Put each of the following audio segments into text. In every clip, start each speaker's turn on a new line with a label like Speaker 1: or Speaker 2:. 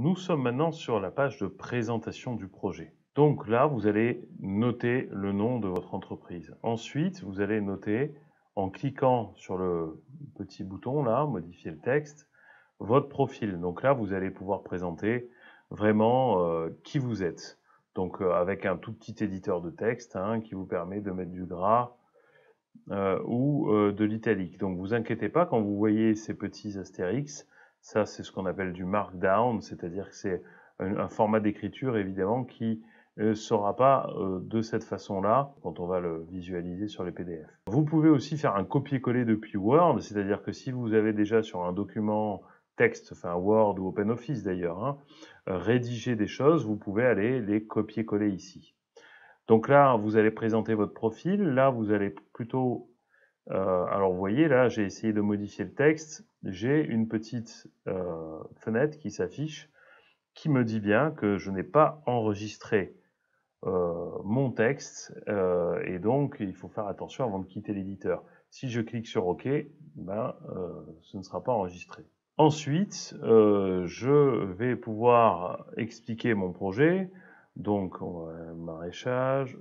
Speaker 1: Nous sommes maintenant sur la page de présentation du projet. Donc là, vous allez noter le nom de votre entreprise. Ensuite, vous allez noter, en cliquant sur le petit bouton là, modifier le texte, votre profil. Donc là, vous allez pouvoir présenter vraiment qui vous êtes. Donc avec un tout petit éditeur de texte qui vous permet de mettre du gras ou de l'italique. Donc vous inquiétez pas, quand vous voyez ces petits astérix, ça c'est ce qu'on appelle du markdown, c'est-à-dire que c'est un format d'écriture évidemment qui sera pas de cette façon-là quand on va le visualiser sur les PDF. Vous pouvez aussi faire un copier-coller depuis Word, c'est-à-dire que si vous avez déjà sur un document texte, enfin Word ou OpenOffice d'ailleurs, rédigé des choses, vous pouvez aller les copier-coller ici. Donc là, vous allez présenter votre profil. Là, vous allez plutôt... alors, vous voyez, là, j'ai essayé de modifier le texte. J'ai une petite fenêtre qui s'affiche qui me dit bien que je n'ai pas enregistré mon texte et donc il faut faire attention avant de quitter l'éditeur. Si je clique sur OK, ce ne sera pas enregistré. Ensuite, je vais pouvoir expliquer mon projet. Donc, maraîchage,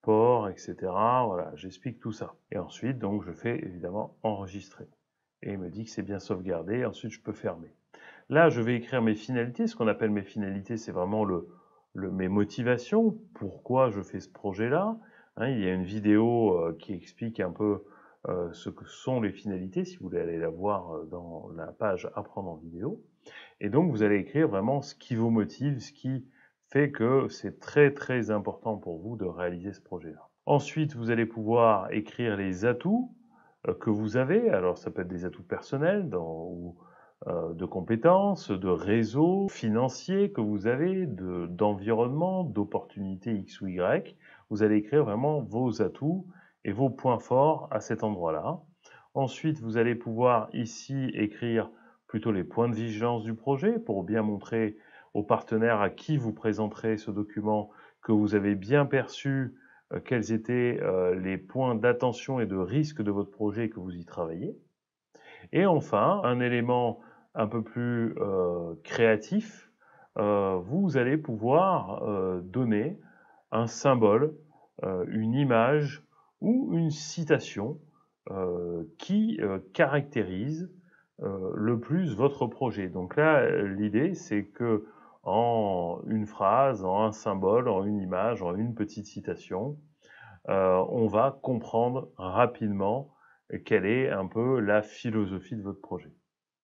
Speaker 1: porc, etc. Voilà, j'explique tout ça. Et ensuite, donc, je fais évidemment enregistrer. Et il me dit que c'est bien sauvegardé. Ensuite, je peux fermer. Là, je vais écrire mes finalités. Ce qu'on appelle mes finalités, c'est vraiment mes motivations. Pourquoi je fais ce projet-là. Il y a une vidéo qui explique un peu ce que sont les finalités, si vous voulez aller la voir dans la page Apprendre en vidéo. Et donc, vous allez écrire vraiment ce qui vous motive, ce qui fait que c'est très très important pour vous de réaliser ce projet-là. Ensuite, vous allez pouvoir écrire les atouts que vous avez. Alors, ça peut être des atouts personnels ou de compétences, de réseaux financiers que vous avez, d'environnement, d'opportunités X ou Y. Vous allez écrire vraiment vos atouts et vos points forts à cet endroit-là. Ensuite, vous allez pouvoir ici écrire plutôt les points de vigilance du projet pour bien montrer aux partenaires à qui vous présenterez ce document que vous avez bien perçu quels étaient les points d'attention et de risque de votre projet et que vous y travaillez. Et enfin, un élément un peu plus créatif, vous allez pouvoir donner un symbole, une image ou une citation qui caractérise le plus votre projet. Donc là, l'idée, c'est que en une phrase, en un symbole, en une image, en une petite citation, on va comprendre rapidement quelle est un peu la philosophie de votre projet.